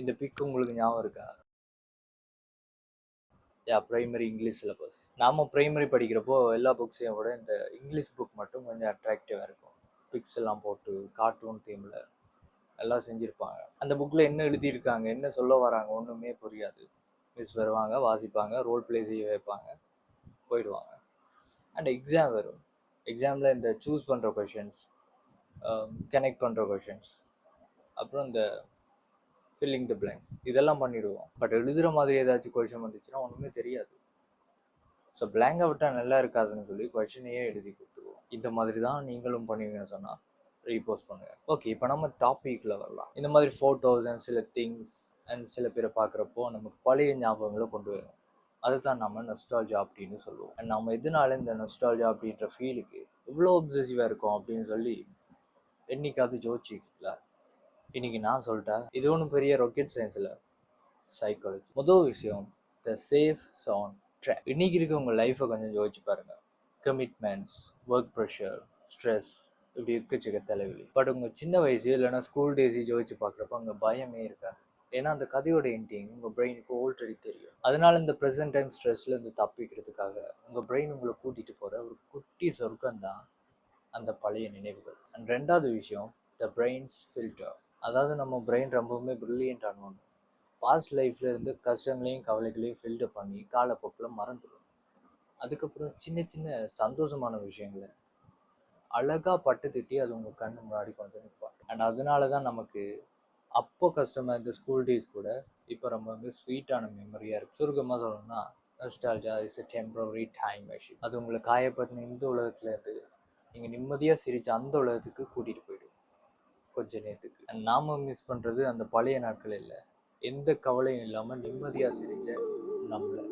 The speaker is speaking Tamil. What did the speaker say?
இந்த பிக் உங்களுக்கு ஞாபகம் இருக்கா? Primary English syllabus. நாம பிரைமரி படிக்கிறப்போ எல்லா புக்ஸையும் விட இந்த இங்கிலீஷ் புக் மட்டும் கொஞ்சம் அட்ராக்டிவாக இருக்கும். பிக்ஸ் எல்லாம் போட்டு கார்ட்டூன் தீமில் எல்லாம் செஞ்சுருப்பாங்க. அந்த புக்கில் என்ன எழுதியிருக்காங்க, என்ன சொல்ல வராங்க ஒன்றுமே புரியாது. மிஸ் வருவாங்க, வாசிப்பாங்க, ரோல் ப்ளே செய்ய வைப்பாங்க, போயிடுவாங்க. அண்ட் எக்ஸாம் வரும். எக்ஸாமில் இந்த சூஸ் பண்ணுற கொஷின்ஸ், கனெக்ட் பண்ணுற கொஷின்ஸ், அப்புறம் இந்த ஃபில்லிங் த பிளாங்க்ஸ் இதெல்லாம் பண்ணிவிடுவோம். பட் எழுதுகிற மாதிரி ஏதாச்சும் கொஷின் வந்துச்சுன்னா ஒன்றுமே தெரியாது. ஸோ பிளாங்கை விட்டால் நல்லா இருக்காதுன்னு சொல்லி கொஷினையே எழுதி கொடுத்துருவோம். இந்த மாதிரி தான் நீங்களும் பண்ணுவீங்கன்னு சொன்னால் ரீபோஸ்ட் பண்ணுங்கள். ஓகே, இப்போ நம்ம டாப்பிக்கில் வரலாம். இந்த மாதிரி ஃபோட்டோஸ் அண்ட் சில திங்ஸ் அண்ட் சில பேரை பார்க்குறப்போ நமக்கு பழைய ஞாபகங்களை கொண்டு வரும். அதுதான் நம்ம நொஸ்டால்ஜியா அப்படின்னு சொல்லுவோம். அண்ட் நம்ம எதனால இந்த நொஸ்டால்ஜியா அப்படின்ற ஃபீலுக்கு இவ்வளோ அப்சசிவாக இருக்கும் அப்படின்னு சொல்லி என்னைக்காவது யோசிச்சிருக்கீங்களா? இன்னைக்கு நான் சொல்லிட்டேன், இது ஒன்றும் பெரிய ராக்கெட் சயின்ஸில் சைக்காலஜி. முதல் விஷயம், த சேஃப் சவுண்ட் ட்ராக். இன்னைக்கு இருக்க உங்கள் லைஃப்பை கொஞ்சம் யோசிச்சு பாருங்க. கமிட்மெண்ட்ஸ், ஒர்க் ப்ரெஷர், ஸ்ட்ரெஸ், இப்படி எக்கச்சக்க தலைவலி. பட் உங்கள் சின்ன வயசு இல்லைன்னா ஸ்கூல் டேஸை யோசிச்சு பார்க்குறப்ப அங்கே பயமே இருக்காது. ஏன்னா அந்த கதையோட எண்டிங் உங்கள் பிரெயினுக்கு ஆல்ரெடி தெரியும். அதனால இந்த ப்ரெசன்ட் டைம் ஸ்ட்ரெஸ்ல இருந்து தப்பிக்கிறதுக்காக உங்கள் பிரெயின் உங்களை கூட்டிகிட்டு போகிற ஒரு குட்டி சொர்க்கம் தான் அந்த பழைய நினைவுகள். அண்ட் ரெண்டாவது விஷயம், த பிரெயின்ஸ் ஃபில்டர். அதாவது நம்ம பிரெயின் ரொம்பவுமே ப்ரில்லியண்டான ஒன்று. பாஸ்ட் லைஃப்ல இருந்து கஷ்டங்களையும் கவலைகளையும் ஃபில்டர் பண்ணி காலப்போக்கில் மறந்துடும். அதுக்கப்புறம் சின்ன சின்ன சந்தோஷமான விஷயங்களை அழகா பட்டு திட்டி அது உங்கள் கண்ணு முன்னாடி கொண்டு நிற்பாங்க. அண்ட் அதனால தான் நமக்கு அப்போ கஷ்டமாக இருந்த ஸ்கூல் டேஸ் கூட இப்போ ரொம்ப ஸ்வீட்டான மெமரியாக இருக்குது. சுருக்கமாக சொல்லணும்னா nostalgia is a temporary time machine. அது உங்களை காயப்படுத்தின இந்த உலகத்துலேருந்து நீங்கள் நிம்மதியாக சிரித்த அந்த உலகத்துக்கு கூட்டிகிட்டு போயிடும் கொஞ்ச நேரத்துக்கு. அண்ட் நாம் மிஸ் பண்ணுறது அந்த பழைய நாட்கள் இல்லை, எந்த கவலையும் இல்லாமல் நிம்மதியாக சிரித்த நம்மளை.